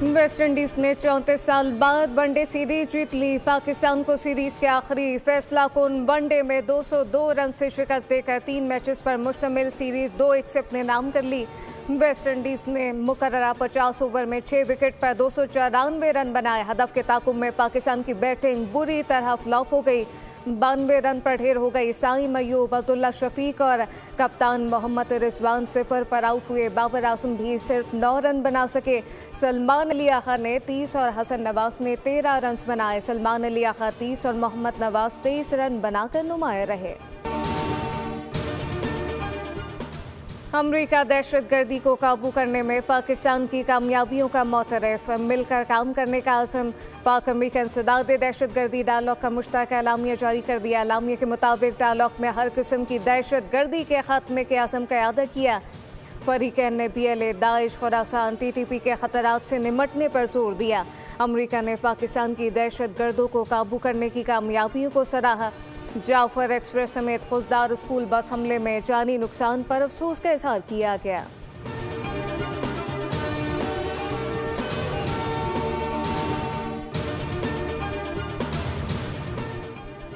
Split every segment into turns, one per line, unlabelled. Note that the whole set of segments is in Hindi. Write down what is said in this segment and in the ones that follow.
वेस्टइंडीज ने 34 साल बाद वनडे सीरीज जीत ली। पाकिस्तान को सीरीज के आखिरी फैसला कुन वनडे में 202 रन से शिकस्त देकर 3 मैचेस पर मुश्तमिल सीरीज 2-1 से अपने नाम कर ली। वेस्टइंडीज ने मुकर्ररा 50 ओवर में 6 विकेट पर 294 रन बनाए। हदफ के ताकुब में पाकिस्तान की बैटिंग बुरी तरह फ्लॉप हो गई। 92 रन पर ढेर हो गई। साइम अयूब, अब्दुल्ला शफीक और कप्तान मोहम्मद रिजवान 0 पर आउट हुए। बाबर आजम भी सिर्फ 9 रन बना सके। सलमान अली आखा ने 30 और हसन नवाज ने 13 रन बनाए। सलमान अली आखा 30 और मोहम्मद नवाज 23 रन बनाकर नुमाया रहे। अमरीका दहशतगर्दी को काबू करने में पाकिस्तान की कामयाबियों का मोतरफ। मिलकर काम करने का आज़म। पाक अमरीका इंसदाद दहशतगर्दी डायलॉग का मुश्तरका एलामिया जारी कर दिया। एलामिया के मुताबिक डायलॉग में हर किस्म की दहशतगर्दी के खात्मे के आज़म का अदा किया। फरीकैन ने PLA, दाइश, खुरासान, TTP के खतरात से निमटने पर जोर दिया। अमरीका ने पाकिस्तान की दहशतगर्दों को काबू करने की कामयाबियों को सराहा। जाफर एक्सप्रेस समेत खुददार स्कूल बस हमले में जानी नुकसान पर अफसोस का इजहार किया गया।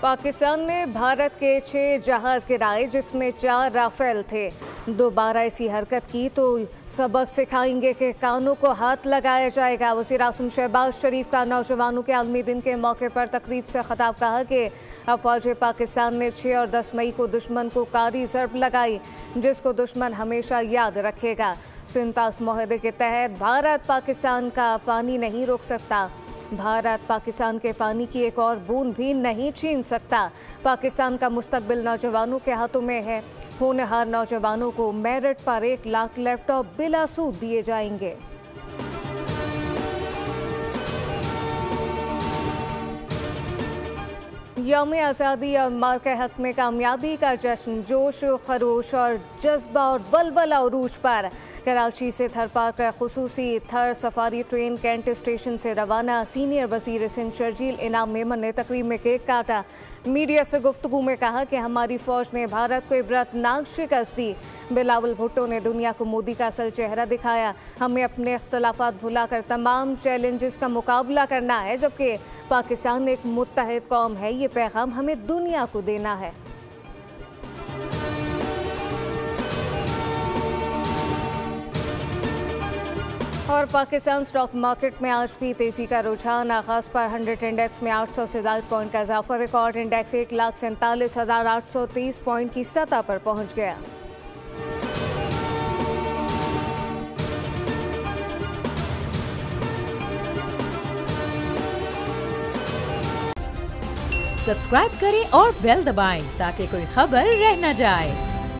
पाकिस्तान ने भारत के 6 जहाज गिराए जिसमें 4 राफेल थे। दोबारा ऐसी हरकत की तो सबक सिखाएंगे कि कानों को हाथ लगाया जाएगा। वज़ीर आज़म शहबाज शरीफ का नौजवानों के आलमी दिन के मौके पर तकरीब से खिताब। कहा कि अफवाज पाकिस्तान ने 6 और 10 मई को दुश्मन को कारी ज़रब लगाई जिसको दुश्मन हमेशा याद रखेगा। सिंतास मुआहदे के तहत भारत पाकिस्तान का पानी नहीं रोक सकता। भारत पाकिस्तान के पानी की एक और बूंद भी नहीं छीन सकता। पाकिस्तान का मुस्तकबिल नौजवानों के हाथों में है। होनहार नौजवानों को मेरिट पर 1 लाख लैपटॉप बिला सूद दिए जाएंगे। यौम आज़ादी और मार्के हक में कामयाबी का जश्न। जोश खरोश और जज्बा और वलवला उरूज पर। कराची से थर पार का खुसूसी थर सफारी ट्रेन कैंट स्टेशन से रवाना। सीनियर वजीर सिंध शर्जील इनाम मेमन ने तकरीब में केक काटा। मीडिया से गुफ्तगू में कहा कि हमारी फौज ने भारत को इबरतनाक शिकस्त दी। बिलावल भुट्टो ने दुनिया को मोदी का असल चेहरा दिखाया। हमें अपने इख्तलाफात भुलाकर तमाम चैलेंजेस का मुकाबला करना है जबकि पाकिस्तान एक मुत्तहिद कौम है। ये पैगाम हमें दुनिया को देना है। और पाकिस्तान स्टॉक मार्केट में आज भी तेजी का रुझान। आगाज पर 100 इंडेक्स में 800 से ज़ायद पॉइंट का इजाफा। रिकॉर्ड इंडेक्स 1,47,830 पॉइंट की सतह पर पहुंच गया।
सब्सक्राइब करें और बेल दबाएं ताकि कोई खबर रह न जाए।